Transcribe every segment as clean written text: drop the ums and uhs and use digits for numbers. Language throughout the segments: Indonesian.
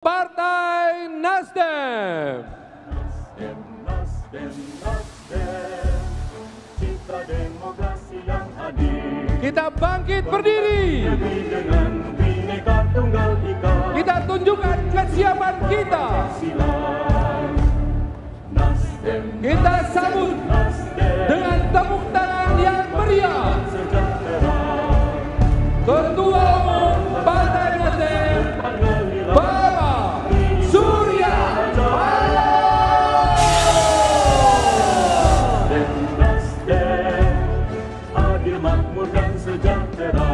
Partai Nasdem. Nasdem, cipta demokrasi yang adil. Kita bangkit berdiri. Dengan Bhinneka Tunggal Ika. Kita tunjukkan kesiapan kita. Nasdem, Kita sambut dengan tepuk tangan yang meriah. Ketua Umum Partai Nasdem, Bapak Surya Paloh. Nasdem, adil, makmur dan sejahtera.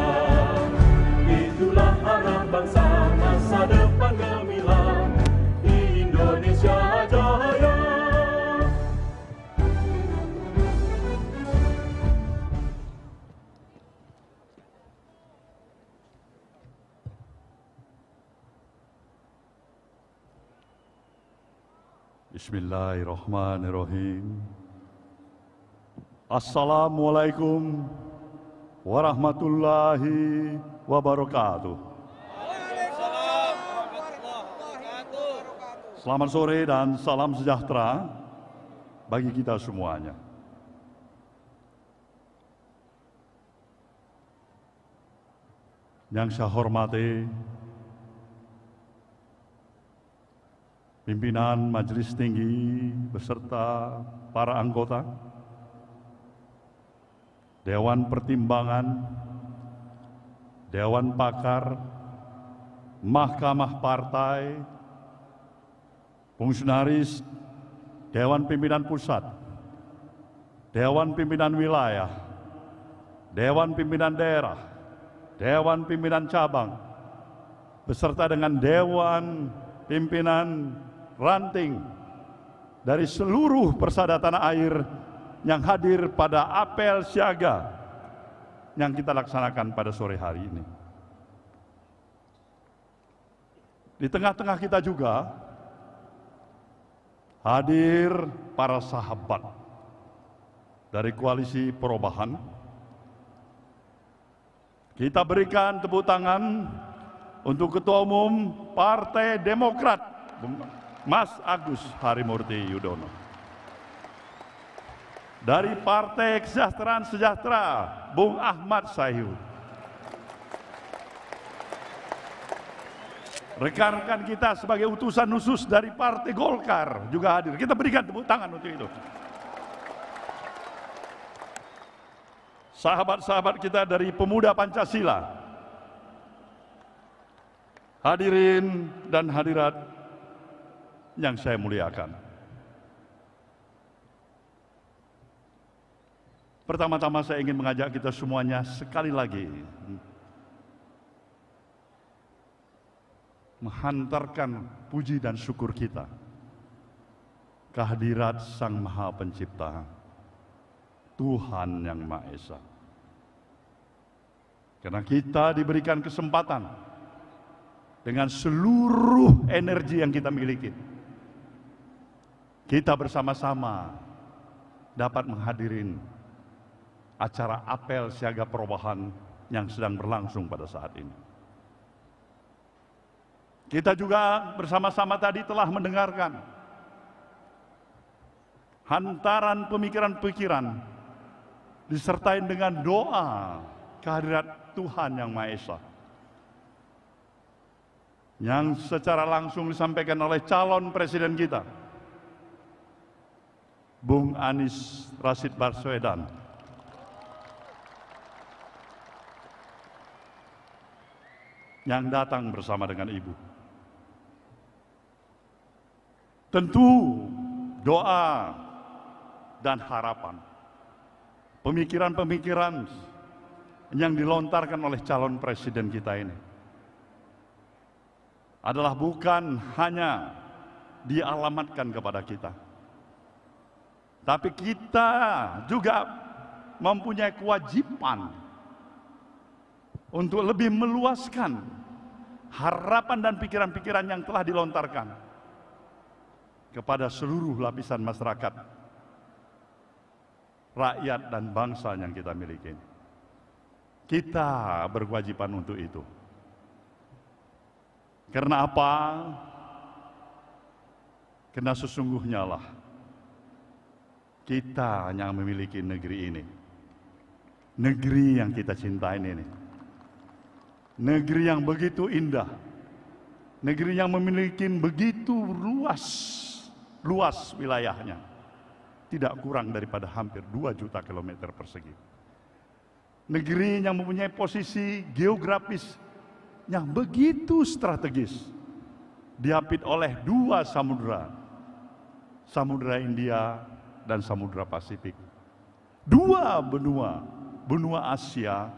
Itulah arah bangsa, masa depan gemilang. Indonesia Jaya. Bismillahirrahmanirrahim. Assalamualaikum warahmatullahi wabarakatuh. Selamat sore dan salam sejahtera bagi kita semuanya. Yang saya hormati pimpinan Majelis Tinggi beserta para anggota, Dewan Pertimbangan, Dewan Pakar, Mahkamah Partai, fungsionaris Dewan Pimpinan Pusat, Dewan Pimpinan Wilayah, Dewan Pimpinan Daerah, Dewan Pimpinan Cabang, beserta dengan Dewan Pimpinan Ranting dari seluruh persada tanah air yang hadir pada apel siaga yang kita laksanakan pada sore hari ini. Di tengah-tengah kita juga hadir para sahabat dari Koalisi Perubahan. Kita berikan tepuk tangan untuk Ketua Umum Partai Demokrat, Mas Agus Harimurti Yudhoyono. Dari Partai Kesejahteraan Sejahtera, Bung Ahmad Sayhu. Rekan-rekan kita sebagai utusan khusus dari Partai Golkar juga hadir. Kita berikan tepuk tangan untuk itu. Sahabat-sahabat kita dari Pemuda Pancasila, hadirin dan hadirat yang saya muliakan. Pertama-tama saya ingin mengajak kita semuanya sekali lagi menghantarkan puji dan syukur kita kehadirat Sang Maha Pencipta, Tuhan Yang Maha Esa. Karena kita diberikan kesempatan dengan seluruh energi yang kita miliki, kita bersama-sama dapat menghadirin acara apel siaga perubahan yang sedang berlangsung pada saat ini. Kita juga bersama-sama tadi telah mendengarkan hantaran pemikiran-pemikiran disertai dengan doa kehadirat Tuhan Yang Maha Esa yang secara langsung disampaikan oleh calon presiden kita, Bung Anies Rashid Baswedan, yang datang bersama dengan Ibu. Tentu doa dan harapan, pemikiran-pemikiran yang dilontarkan oleh calon presiden kita ini adalah bukan hanya dialamatkan kepada kita, tapi kita juga mempunyai kewajiban untuk lebih meluaskan harapan dan pikiran-pikiran yang telah dilontarkan kepada seluruh lapisan masyarakat, rakyat dan bangsa yang kita miliki. Kita berkewajiban untuk itu. Karena apa? Karena sesungguhnya lah kita yang memiliki negeri ini. Negeri yang kita cintai ini. Negeri yang begitu indah. Negeri yang memiliki begitu luas wilayahnya. Tidak kurang daripada hampir 2 juta kilometer persegi. Negeri yang mempunyai posisi geografis yang begitu strategis. Diapit oleh 2 samudera. Samudera India dan Samudra Pasifik. 2 benua, benua Asia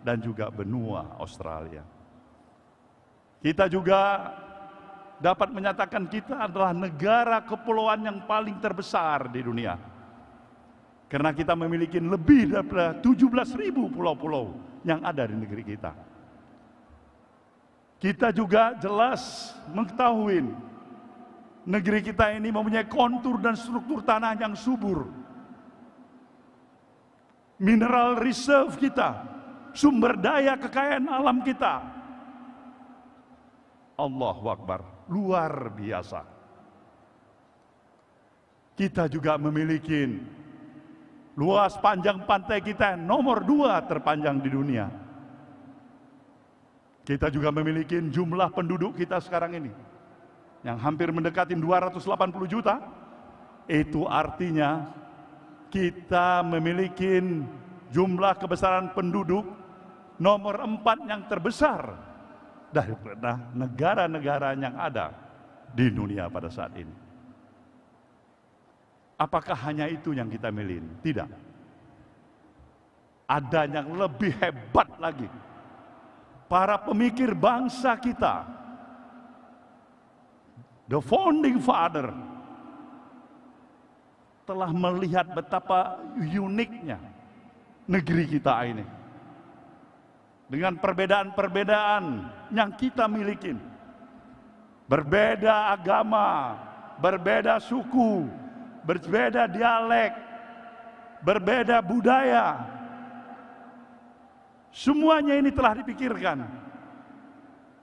dan juga benua Australia. Kita juga dapat menyatakan kita adalah negara kepulauan yang paling terbesar di dunia. Karena kita memiliki lebih daripada 17.000 pulau-pulau yang ada di negeri kita. Kita juga jelas mengetahui negeri kita ini mempunyai kontur dan struktur tanah yang subur. Mineral reserve kita, sumber daya kekayaan alam kita, Allahu Akbar, luar biasa. Kita juga memiliki luas panjang pantai kita nomor 2 terpanjang di dunia. Kita juga memiliki jumlah penduduk kita sekarang ini yang hampir mendekati 280 juta. Itu artinya kita memiliki jumlah kebesaran penduduk nomor 4 yang terbesar daripada negara-negara yang ada di dunia pada saat ini. Apakah hanya itu yang kita miliki? Tidak. Ada yang lebih hebat lagi. Para pemikir bangsa kita, the founding father, telah melihat betapa uniknya negeri kita ini. Dengan perbedaan-perbedaan yang kita miliki. Berbeda agama, berbeda suku, berbeda dialek, berbeda budaya. Semuanya ini telah dipikirkan.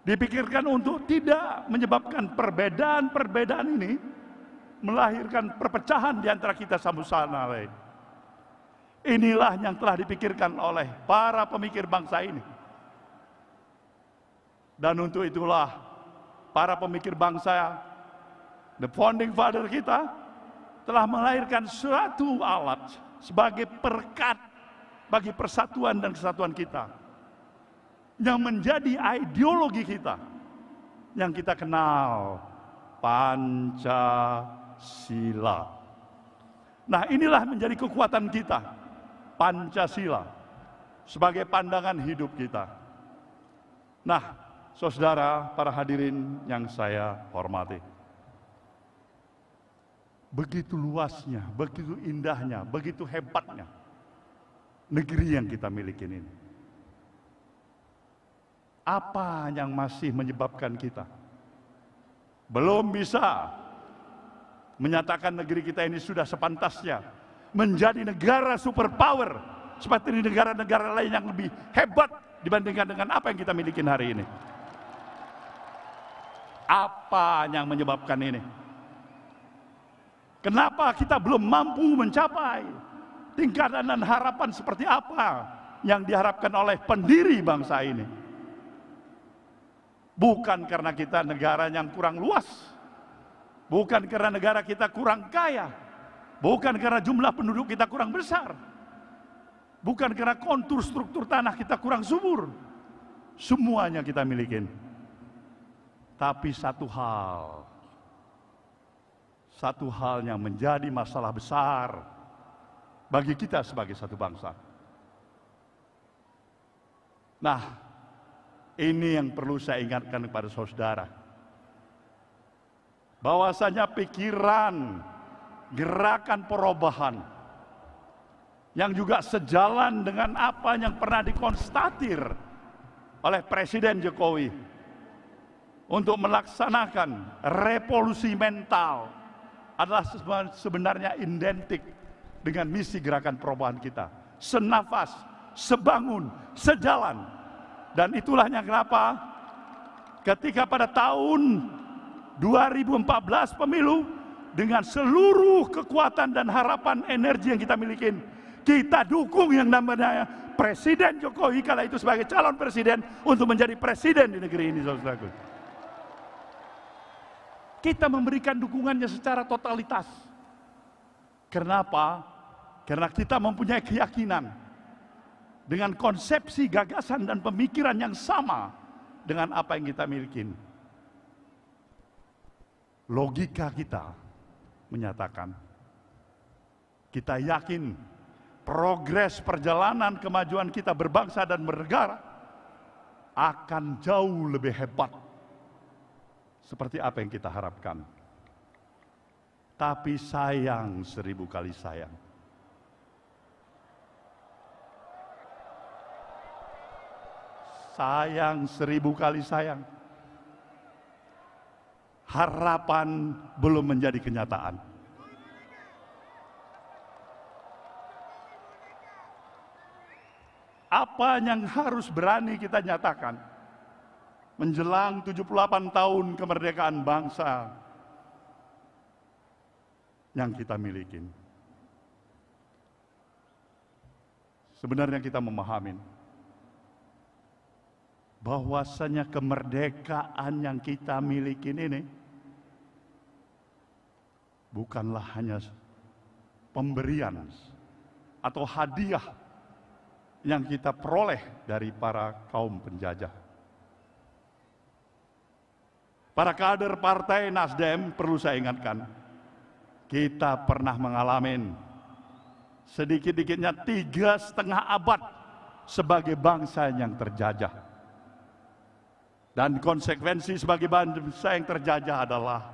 Dipikirkan untuk tidak menyebabkan perbedaan-perbedaan ini melahirkan perpecahan di antara kita satu sama lain. Inilah yang telah dipikirkan oleh para pemikir bangsa ini. Dan untuk itulah para pemikir bangsa, the founding father kita, telah melahirkan suatu alat sebagai perekat bagi persatuan dan kesatuan kita, yang menjadi ideologi kita, yang kita kenal, Pancasila. Nah, inilah menjadi kekuatan kita, Pancasila, sebagai pandangan hidup kita. Nah, saudara, para hadirin yang saya hormati, begitu luasnya, begitu indahnya, begitu hebatnya negeri yang kita miliki ini. Apa yang masih menyebabkan kita belum bisa menyatakan negeri kita ini sudah sepantasnya menjadi negara superpower seperti negara-negara lain yang lebih hebat dibandingkan dengan apa yang kita miliki hari ini? Apa yang menyebabkan ini? Kenapa kita belum mampu mencapai tingkatan dan harapan seperti apa yang diharapkan oleh pendiri bangsa ini? Bukan karena kita negara yang kurang luas, bukan karena negara kita kurang kaya, bukan karena jumlah penduduk kita kurang besar, bukan karena kontur struktur tanah kita kurang subur. Semuanya kita miliki. Tapi satu hal yang menjadi masalah besar bagi kita sebagai satu bangsa. Nah, ini yang perlu saya ingatkan kepada saudara. Bahwasanya pikiran, gerakan perubahan yang juga sejalan dengan apa yang pernah dikonstatir oleh Presiden Jokowi untuk melaksanakan revolusi mental adalah sebenarnya identik dengan misi gerakan perubahan kita. Senafas, sebangun, sejalan. Dan itulah yang kenapa ketika pada tahun 2014 pemilu dengan seluruh kekuatan dan harapan energi yang kita miliki, kita dukung yang namanya Presiden Jokowi kala itu sebagai calon presiden untuk menjadi presiden di negeri ini, saudaraku. Kita memberikan dukungannya secara totalitas. Kenapa? Karena kita mempunyai keyakinan dengan konsepsi, gagasan, dan pemikiran yang sama dengan apa yang kita miliki. Logika kita menyatakan, kita yakin progres perjalanan kemajuan kita berbangsa dan bernegara akan jauh lebih hebat seperti apa yang kita harapkan. Tapi sayang, 1000 kali sayang, sayang, 1000 kali sayang, harapan belum menjadi kenyataan. Apa yang harus berani kita nyatakan menjelang 78 tahun kemerdekaan bangsa yang kita miliki? Sebenarnya kita memahami bahwasanya kemerdekaan yang kita miliki ini bukanlah hanya pemberian atau hadiah yang kita peroleh dari para kaum penjajah. Para kader Partai Nasdem, perlu saya ingatkan, kita pernah mengalami sedikit-dikitnya 3,5 abad sebagai bangsa yang terjajah. Dan konsekuensi sebagai bangsa yang terjajah adalah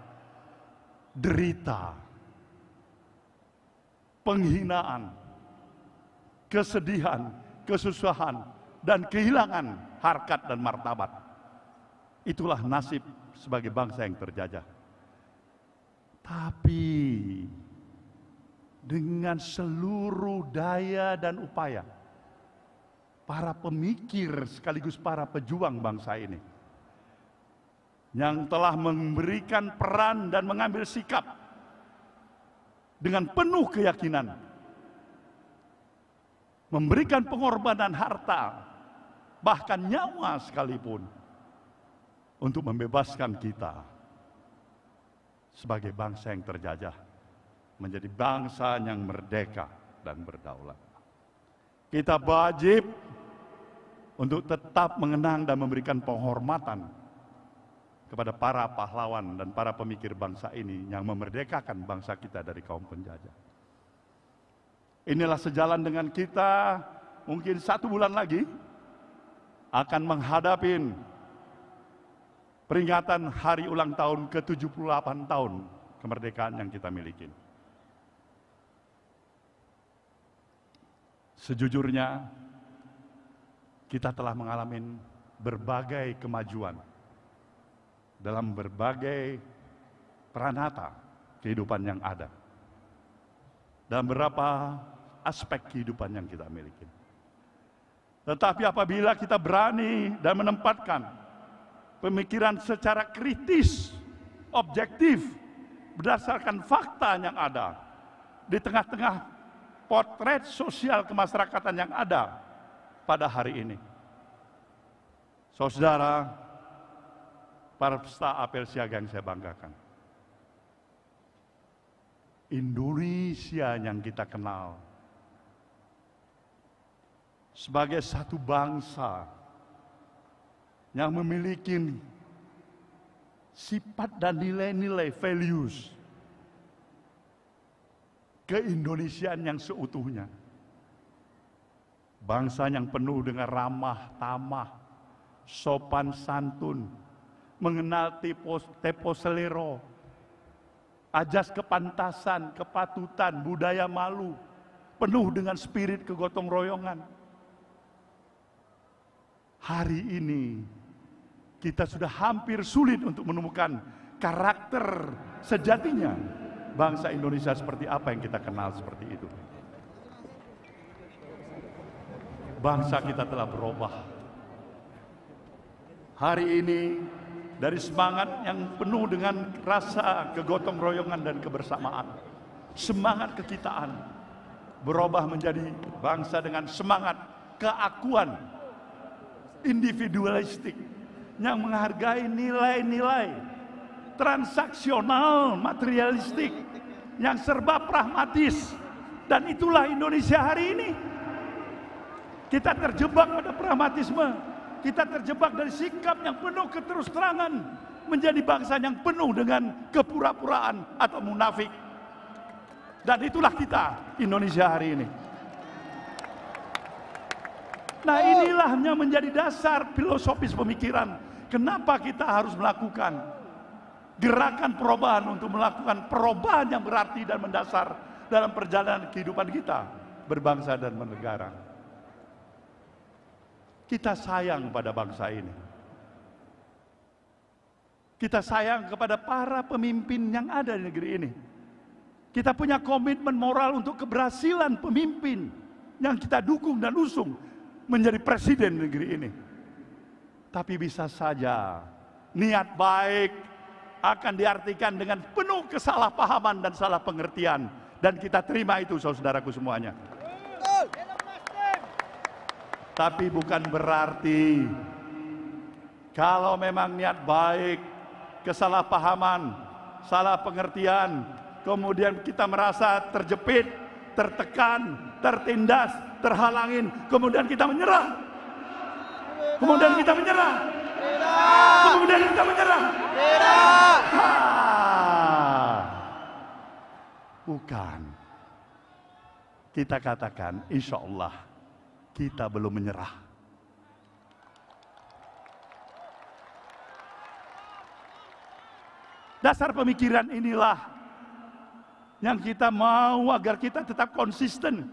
derita, penghinaan, kesedihan, kesusahan, dan kehilangan harkat dan martabat. Itulah nasib sebagai bangsa yang terjajah. Tapi dengan seluruh daya dan upaya para pemikir sekaligus para pejuang bangsa ini yang telah memberikan peran dan mengambil sikap dengan penuh keyakinan, memberikan pengorbanan harta, bahkan nyawa sekalipun, untuk membebaskan kita sebagai bangsa yang terjajah menjadi bangsa yang merdeka dan berdaulat. Kita wajib untuk tetap mengenang dan memberikan penghormatan kepada para pahlawan dan para pemikir bangsa ini yang memerdekakan bangsa kita dari kaum penjajah. Inilah sejalan dengan kita mungkin 1 bulan lagi akan menghadapi peringatan hari ulang tahun ke-78 tahun kemerdekaan yang kita miliki. Sejujurnya, kita telah mengalami berbagai kemajuan dalam berbagai peranata kehidupan yang ada, dalam beberapa aspek kehidupan yang kita miliki. Tetapi apabila kita berani dan menempatkan pemikiran secara kritis, objektif, berdasarkan fakta yang ada, di tengah-tengah potret sosial kemasyarakatan yang ada pada hari ini. Saudara, para peserta apel siaga yang saya banggakan, Indonesia yang kita kenal sebagai satu bangsa yang memiliki sifat dan nilai-nilai values keindonesiaan yang seutuhnya. Bangsa yang penuh dengan ramah tamah, sopan santun, mengenal tempo selero, ajas kepantasan, kepatutan, budaya malu, penuh dengan spirit kegotong royongan. Hari ini kita sudah hampir sulit untuk menemukan karakter sejatinya bangsa Indonesia seperti apa yang kita kenal seperti itu. Bangsa kita telah berubah. Hari ini dari semangat yang penuh dengan rasa kegotong royongan dan kebersamaan, semangat kekitaan, berubah menjadi bangsa dengan semangat keakuan individualistik yang menghargai nilai-nilai transaksional materialistik yang serba pragmatis. Dan itulah Indonesia hari ini. Kita terjebak pada pragmatisme, kita terjebak dari sikap yang penuh keterus-terangan menjadi bangsa yang penuh dengan kepura-puraan atau munafik. Dan itulah kita, Indonesia hari ini. Nah, inilah yang menjadi dasar filosofis pemikiran. Kenapa kita harus melakukan gerakan perubahan untuk melakukan perubahan yang berarti dan mendasar dalam perjalanan kehidupan kita berbangsa dan bernegara. Kita sayang pada bangsa ini. Kita sayang kepada para pemimpin yang ada di negeri ini. Kita punya komitmen moral untuk keberhasilan pemimpin yang kita dukung dan usung menjadi presiden negeri ini. Tapi bisa saja niat baik akan diartikan dengan penuh kesalahpahaman dan salah pengertian. Dan kita terima itu, saudaraku semuanya. Tapi bukan berarti kalau memang niat baik, kesalahpahaman, salah pengertian, kemudian kita merasa terjepit, tertekan, tertindas, terhalangin, kemudian kita menyerah. Kemudian kita menyerah. Kemudian kita menyerah. Bukan. Kita katakan, insya Allah kita belum menyerah. Dasar pemikiran inilah yang kita mau agar kita tetap konsisten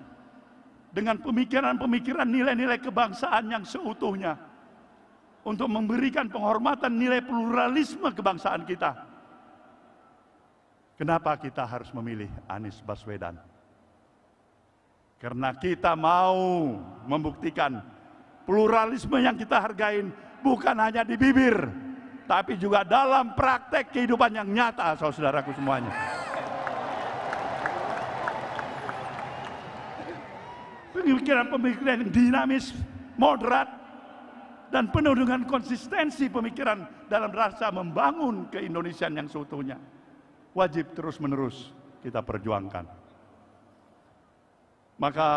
dengan pemikiran-pemikiran nilai-nilai kebangsaan yang seutuhnya untuk memberikan penghormatan nilai pluralisme kebangsaan kita. Kenapa kita harus memilih Anies Baswedan? Karena kita mau membuktikan pluralisme yang kita hargain bukan hanya di bibir, tapi juga dalam praktek kehidupan yang nyata, saudaraku semuanya. Pemikiran-pemikiran yang dinamis, moderat, dan penuh dengan konsistensi pemikiran dalam rasa membangun ke-Indonesiaan yang seutuhnya wajib terus-menerus kita perjuangkan. Maka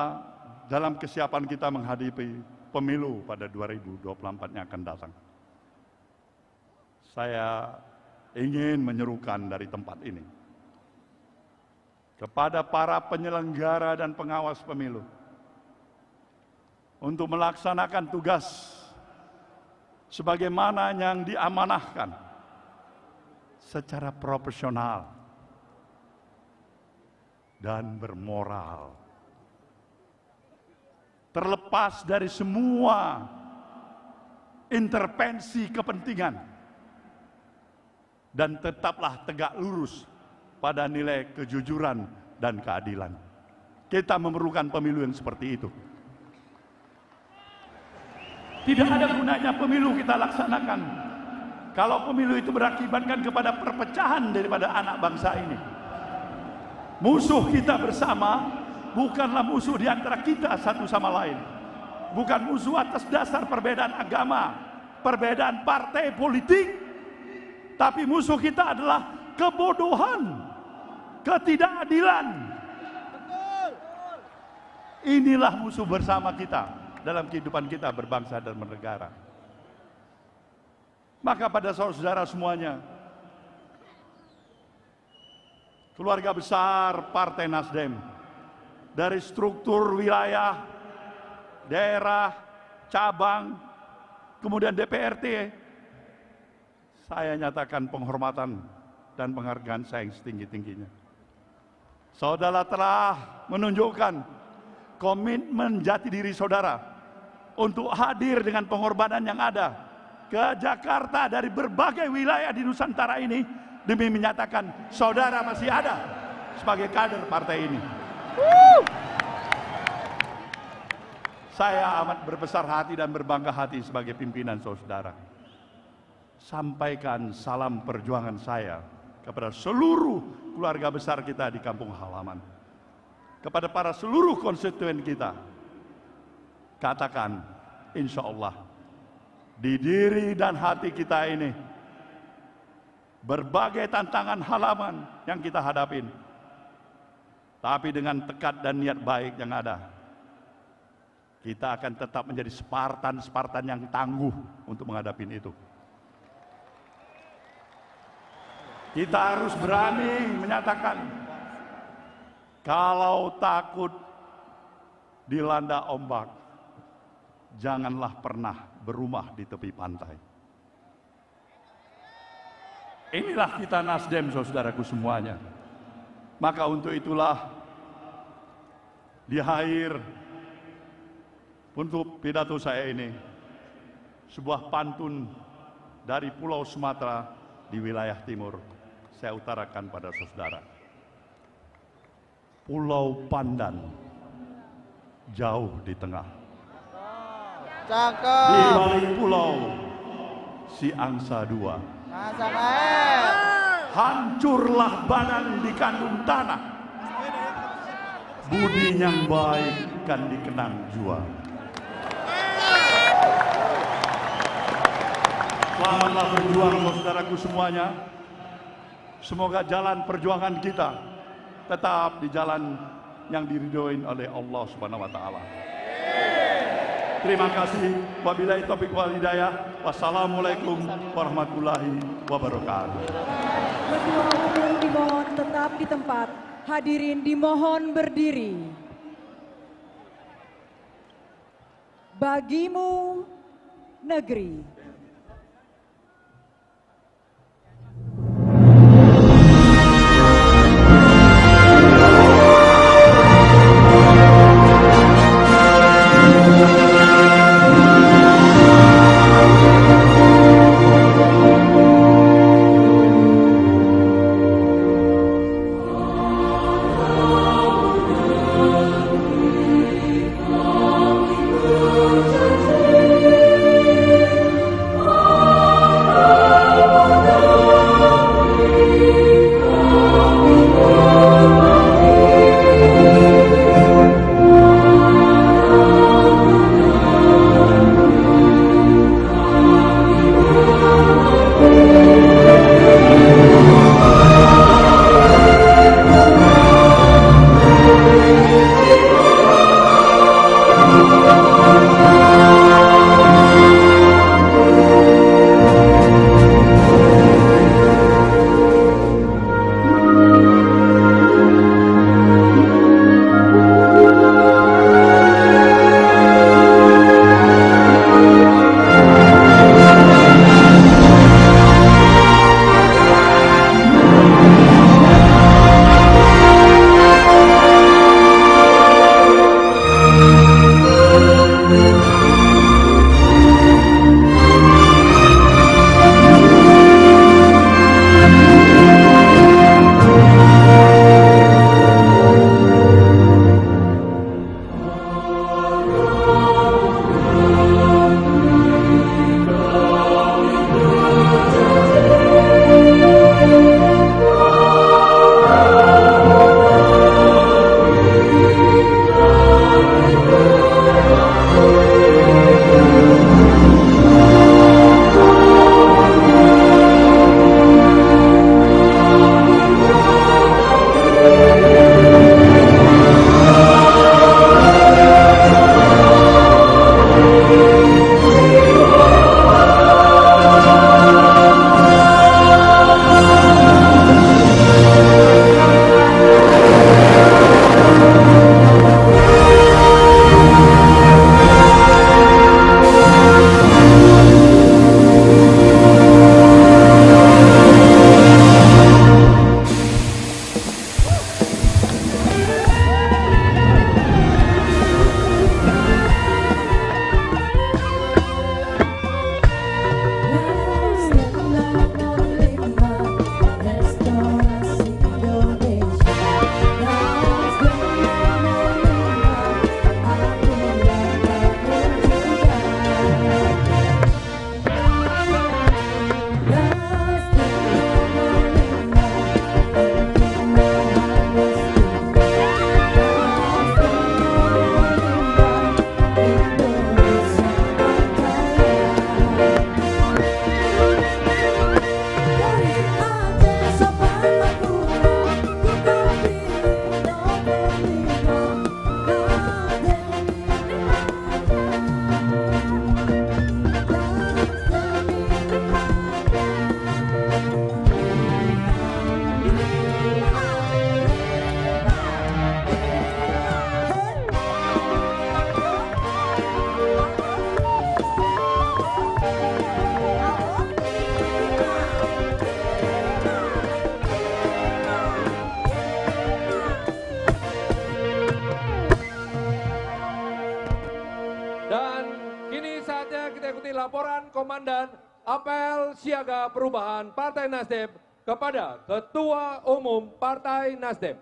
dalam kesiapan kita menghadapi pemilu pada 2024 yang akan datang, saya ingin menyerukan dari tempat ini kepada para penyelenggara dan pengawas pemilu untuk melaksanakan tugas sebagaimana yang diamanahkan secara profesional dan bermoral, terlepas dari semua intervensi kepentingan, dan tetaplah tegak lurus pada nilai kejujuran dan keadilan. Kita memerlukan pemilu yang seperti itu. Tidak ada gunanya pemilu kita laksanakan kalau pemilu itu berakibatkan kepada perpecahan daripada anak bangsa ini. Musuh kita bersama bukanlah musuh di antara kita satu sama lain. Bukan musuh atas dasar perbedaan agama, perbedaan partai politik, tapi musuh kita adalah kebodohan, ketidakadilan. Inilah musuh bersama kita dalam kehidupan kita berbangsa dan bernegara. Maka pada saudara semuanya, keluarga besar Partai Nasdem, dari struktur wilayah, daerah, cabang, kemudian DPRD, saya nyatakan penghormatan dan penghargaan saya yang setinggi-tingginya. Saudara telah menunjukkan komitmen jati diri saudara untuk hadir dengan pengorbanan yang ada ke Jakarta dari berbagai wilayah di Nusantara ini demi menyatakan saudara masih ada sebagai kader partai ini. Saya amat berbesar hati dan berbangga hati sebagai pimpinan saudara. sampaikan salam perjuangan saya kepada seluruh keluarga besar kita di kampung halaman. Kepada para seluruh konstituen kita, katakan, insya Allah, di diri dan hati kita ini, berbagai tantangan halaman yang kita hadapin, tapi dengan tekad dan niat baik yang ada, kita akan tetap menjadi Spartan yang tangguh untuk menghadapi itu. Kita harus berani menyatakan, kalau takut dilanda ombak, janganlah pernah berumah di tepi pantai. Inilah kita Nasdem, saudaraku semuanya. Maka untuk itulah di akhir untuk pidato saya ini, sebuah pantun dari Pulau Sumatera di wilayah timur, saya utarakan pada saudara. Pulau Pandan, jauh di tengah. Cakep. Di balik pulau, si angsa dua. Hancurlah badan dikandung tanah, budi yang baik kan dikenang jua. Selamatlah berjuang saudaraku semuanya. Semoga jalan perjuangan kita tetap di jalan yang diridhoin oleh Allah Subhanahu wa taala. Terima kasih. Wabillahi taufiq wal hidayah. Wassalamualaikum warahmatullahi wabarakatuh. Ketua Umum dimohon tetap di tempat. Hadirin dimohon berdiri. Bagimu negeri. laporan Komandan Apel Siaga Perubahan Partai Nasdem kepada Ketua Umum Partai Nasdem.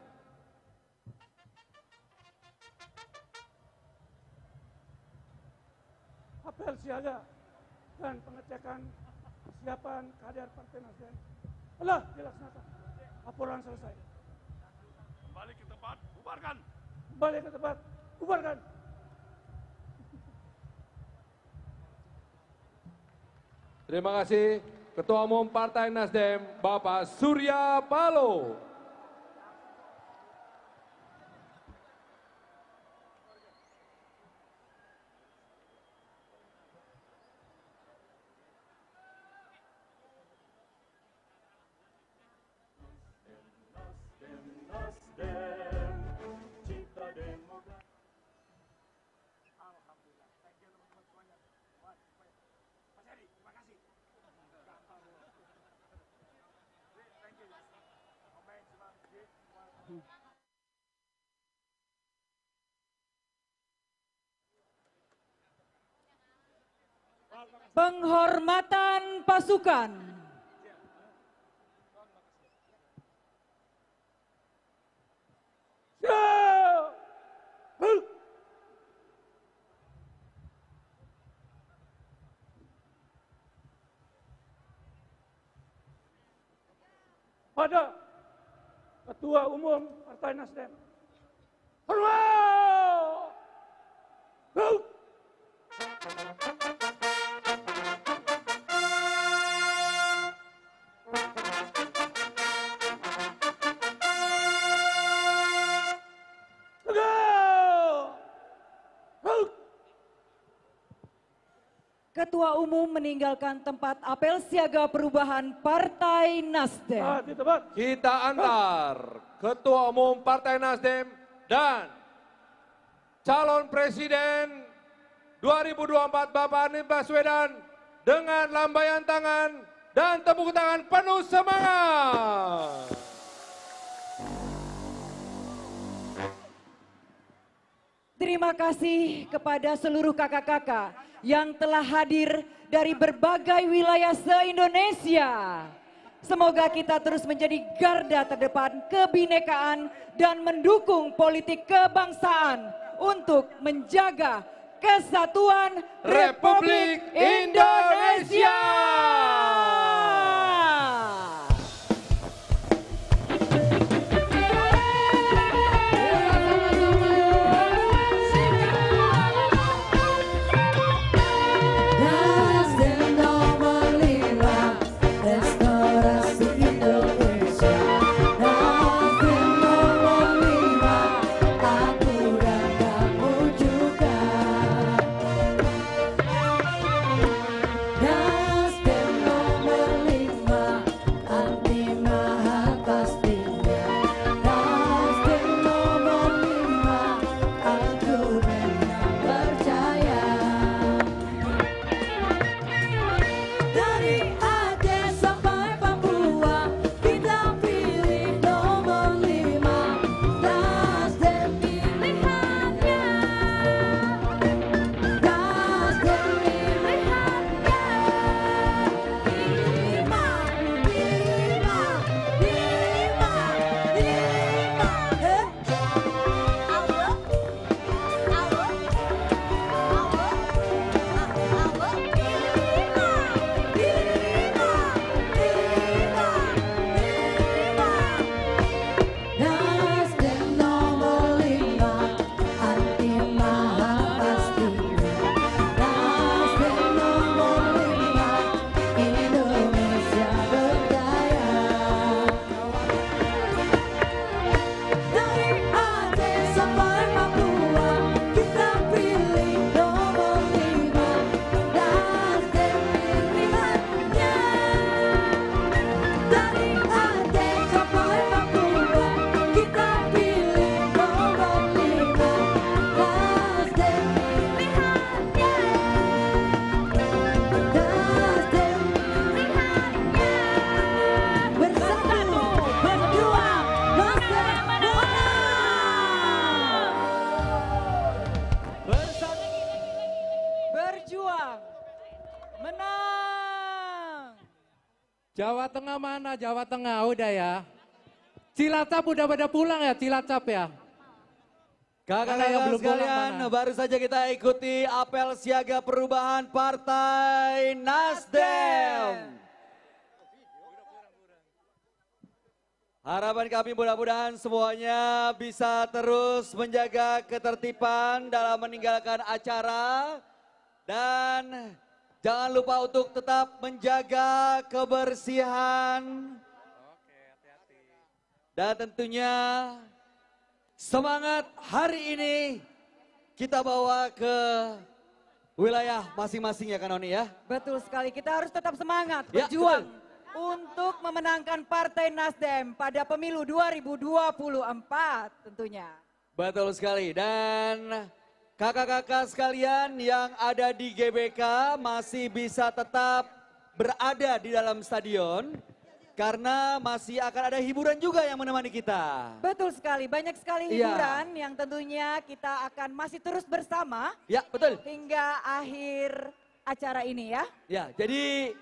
Apel siaga dan pengecekan kesiapan kader Partai Nasdem telah dilaksanakan. Laporan selesai. Kembali ke tempat, bubarkan. Kembali ke tempat, bubarkan. Terima kasih Ketua Umum Partai Nasdem Bapak Surya Paloh. Penghormatan pasukan. Pada Ketua Umum Partai Nasdem. Hormat! Ketua Umum meninggalkan tempat apel siaga perubahan Partai Nasdem. Kita antar Ketua Umum Partai Nasdem dan calon Presiden 2024 Bapak Anies Baswedan dengan lambaian tangan dan tepuk tangan penuh semangat. Terima kasih kepada seluruh kakak-kakak yang telah hadir dari berbagai wilayah se-Indonesia. Semoga kita terus menjadi garda terdepan kebinekaan dan mendukung politik kebangsaan untuk menjaga kesatuan Republik Indonesia. Jawa Tengah mana? Jawa Tengah udah ya. Cilacap udah pada pulang ya Cilacap ya. Kakak-kakak sekalian, baru saja kita ikuti apel siaga perubahan Partai Nasdem. Harapan kami mudah-mudahan semuanya bisa terus menjaga ketertiban dalam meninggalkan acara. Dan jangan lupa untuk tetap menjaga kebersihan. Dan tentunya semangat hari ini kita bawa ke wilayah masing-masing ya Kanoni ya. Betul sekali, kita harus tetap semangat Ya, berjuang betul. untuk memenangkan Partai Nasdem pada pemilu 2024 tentunya. Betul sekali, dan kakak-kakak sekalian yang ada di GBK masih bisa tetap berada di dalam stadion. Karena masih akan ada hiburan juga yang menemani kita. Betul sekali, banyak sekali hiburan yang tentunya kita akan masih terus bersama. Ya, betul. Hingga akhir acara ini ya. Ya, jadi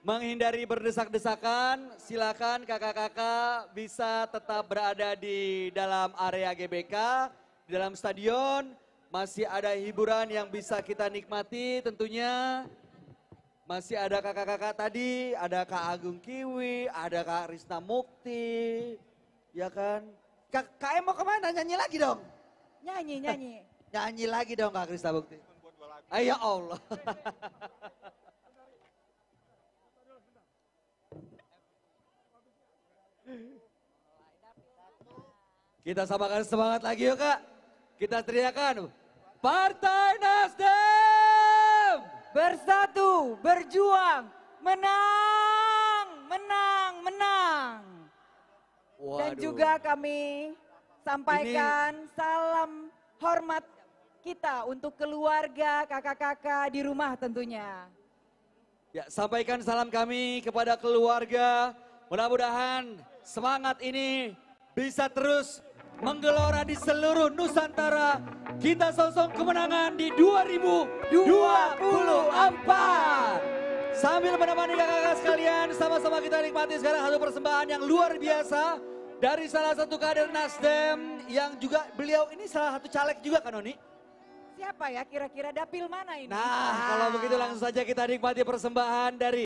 menghindari berdesak-desakan, silakan kakak-kakak bisa tetap berada di dalam area GBK, di dalam stadion. Masih ada hiburan yang bisa kita nikmati tentunya. Masih ada kakak-kakak tadi, ada Kak Agung Kiwi, ada Kak Risna Mukti, ya kan? Kak mau kemana? Nyanyi lagi dong. Nyanyi. Nyanyi lagi dong Kak Risna Mukti. Ya Allah. Kita samakan semangat lagi yuk Kak. Kita teriakan, Partai Nasdem! Bersatu, berjuang, menang, menang, menang. Dan juga kami sampaikan salam hormat kita untuk keluarga, kakak-kakak di rumah tentunya. Ya, sampaikan salam kami kepada keluarga. Mudah-mudahan semangat ini bisa terus menggelora di seluruh Nusantara. Kita sosong kemenangan di 2024. Sambil menemani kakak-kakak sekalian, sama-sama kita nikmati sekarang satu persembahan yang luar biasa dari salah satu kader Nasdem yang juga beliau ini salah satu caleg juga kan Noni? Siapa ya kira-kira dapil mana ini? Nah, kalau begitu langsung saja kita nikmati persembahan dari